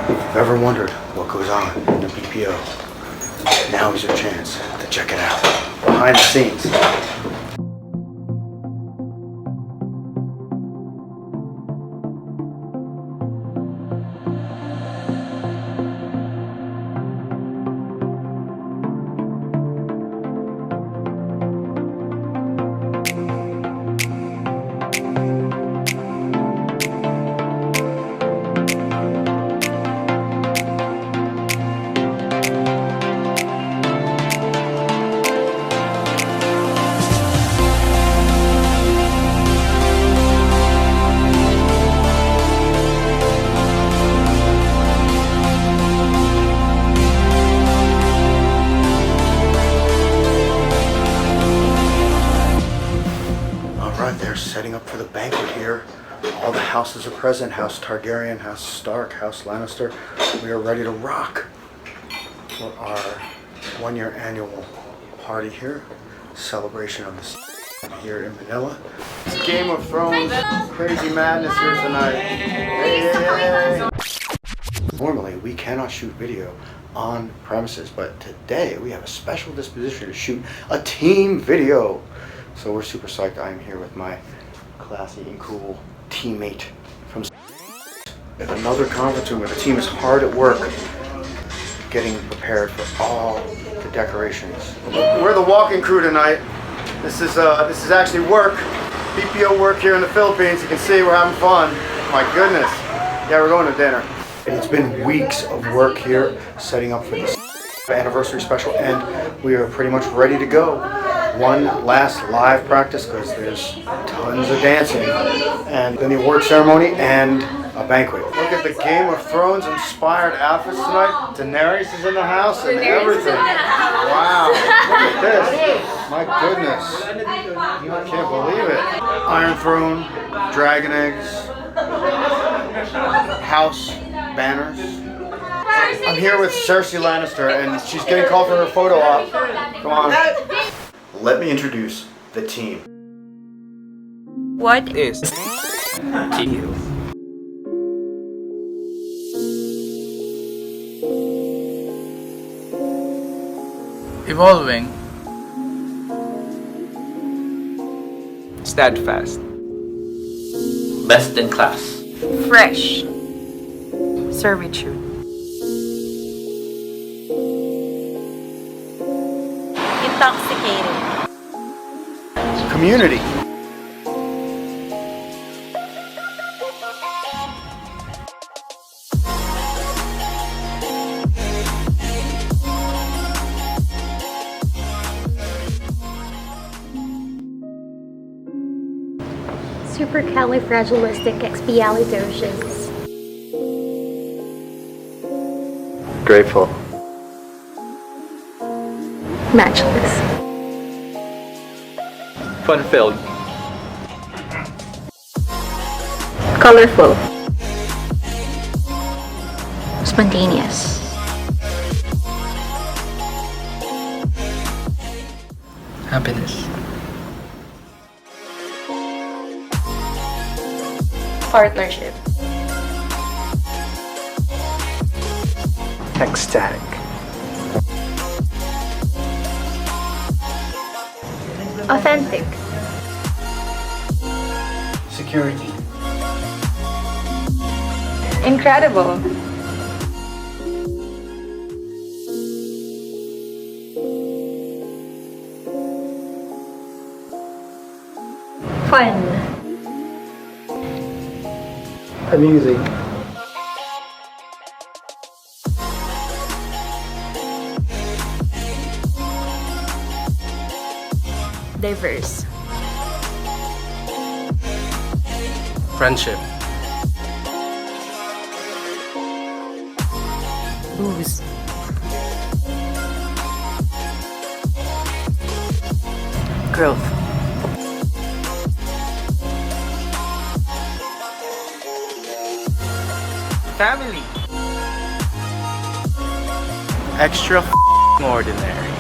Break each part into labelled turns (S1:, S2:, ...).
S1: If you've ever wondered what goes on in the BPO, now is your chance to check it out. Behind the scenes. They're setting up for the banquet here. All the houses are present. House Targaryen, House Stark, House Lannister. We are ready to rock for our one-year annual party here. Celebration of the here in Manila. It's Game of Thrones crazy madness here tonight. Hey. Normally, we cannot shoot video on premises, but today we have a special disposition to shoot a team video. So we're super psyched. I am here with my classy and cool teammate from at another conference room where the team is hard at work getting prepared for all the decorations. We're the walking crew tonight. This is actually work, BPO work here in the Philippines. You can see we're having fun. My goodness. Yeah, we're going to dinner. It's been weeks of work here setting up for this anniversary special, and we are pretty much ready to go. One last live practice because there's tons of dancing, and then the award ceremony and a banquet. Look at the Game of Thrones inspired outfits tonight. Daenerys is in the house and everything. Wow, look at this. My goodness. I can't believe it. Iron Throne, dragon eggs, house banners. I'm here with Cersei Lannister and she's getting called for her photo op. Come on. Let me introduce the team.
S2: What is TU?
S3: Evolving.
S4: Steadfast.
S5: Best in class.
S2: Fresh. Servitude. Intoxicated.
S1: Community.
S6: Supercalifragilisticexpialidocious.
S1: Grateful.
S6: Matchless.
S4: Fun-filled.
S6: Colorful. Spontaneous.
S3: Happiness.
S2: Partnership.
S1: Ecstatic.
S6: Authentic.
S1: Security.
S2: Incredible. Fun.
S1: Amusing.
S2: Diverse.
S3: Friendship.
S2: Booze. Growth.
S3: Family. Extra ordinary.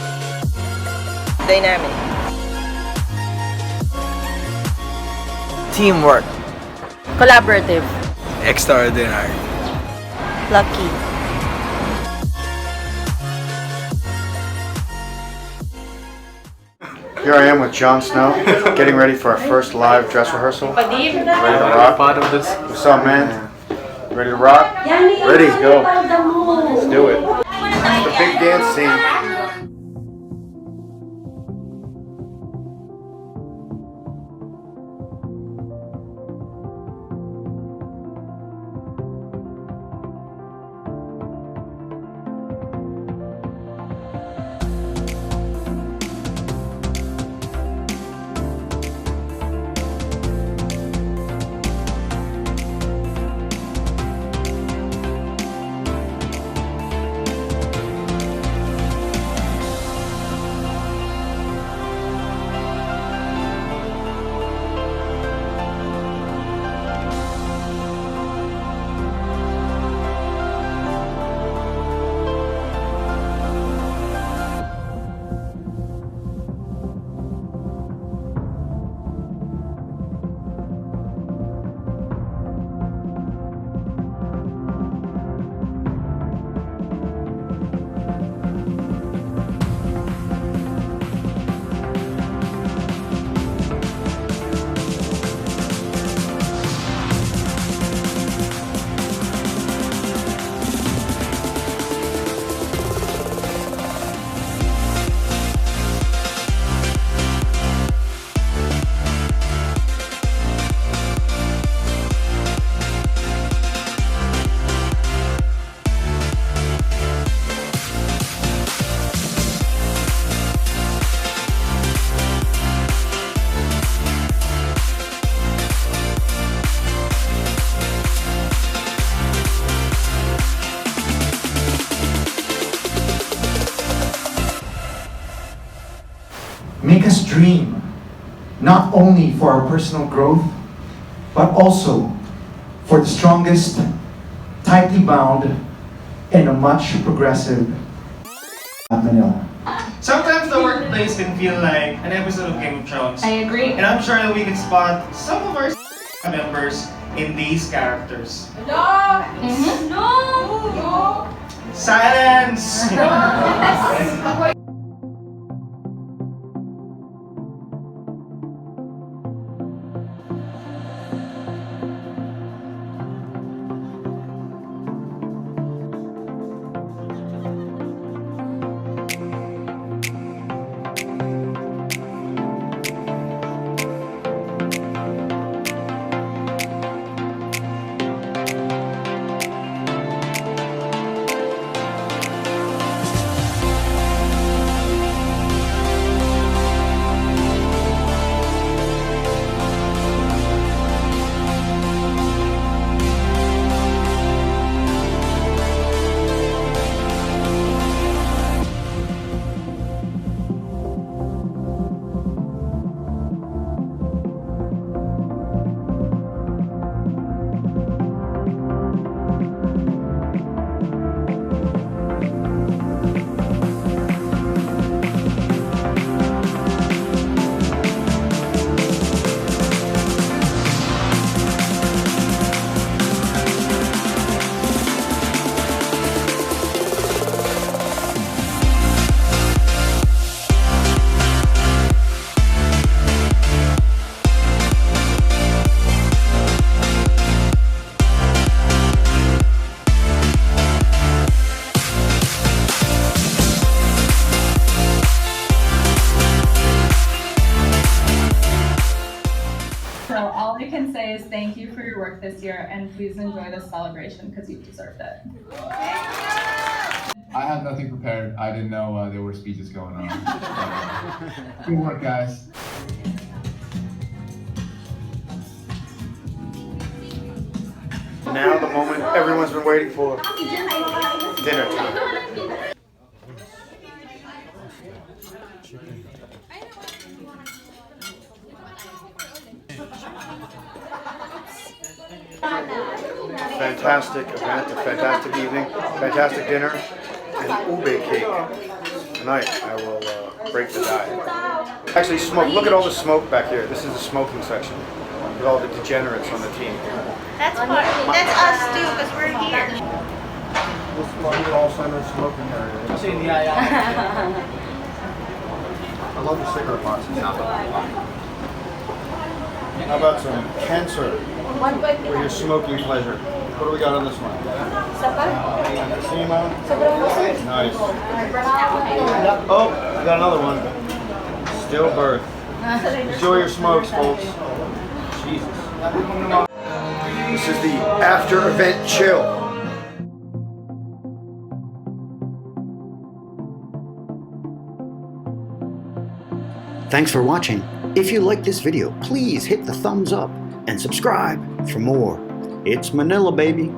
S2: Dynamic.
S3: Teamwork.
S2: Collaborative.
S3: Extraordinary.
S2: Lucky.
S1: Here I am with Jon Snow, getting ready for our first live dress rehearsal. Ready to rock?
S3: Part of this.
S1: What's up, man? Ready to rock? Ready, go. Let's do it. It's the big dance scene.
S4: Make us dream, not only for our personal growth, but also for the strongest, tightly bound, and a much progressive Manila.
S7: Sometimes the workplace can feel like an episode of Game of Thrones.
S6: I agree.
S7: And I'm sure that we can spot some of our members in these characters.
S6: No!
S7: Silence!
S8: So all I can say is thank you for your work this year, and please enjoy this celebration because you deserved it.
S9: I had nothing prepared. I didn't know there were speeches going on. Good work, guys.
S1: Now the moment everyone's been waiting for. Dinner time. Fantastic event, a fantastic evening, fantastic dinner, and ube cake. Tonight I will break the diet. Actually, smoke. Look at all the smoke back here. This is the smoking section with all the degenerates on the team.
S10: That's us too, because we're here.
S1: This is all center smoking area. I love the cigarette boxes. How about some cancer for your smoking pleasure? What do we got on this one? Sima. Nice. Oh, we got another one. Stillbirth. Enjoy your smokes, folks. Jesus. This is the after event chill. Thanks for watching. If you like this video, please hit the thumbs up and subscribe for more. It's Manila, baby.